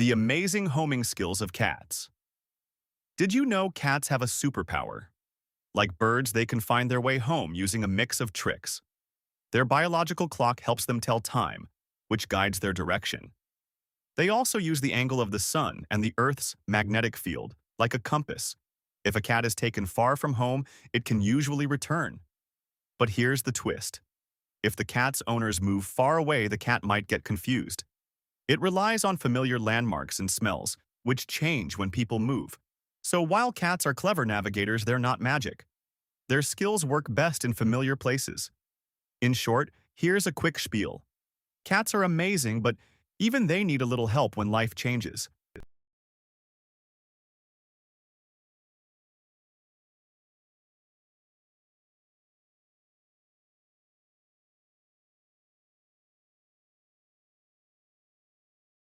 The amazing homing skills of cats. Did you know cats have a superpower? Like birds, they can find their way home using a mix of tricks. Their biological clock helps them tell time, which guides their direction. They also use the angle of the sun and the Earth's magnetic field, like a compass. If a cat is taken far from home, it can usually return. But here's the twist. If the cat's owners move far away, the cat might get confused. It relies on familiar landmarks and smells, which change when people move. So while cats are clever navigators, they're not magic. Their skills work best in familiar places. In short, here's a quick spiel. Cats are amazing, but even they need a little help when life changes.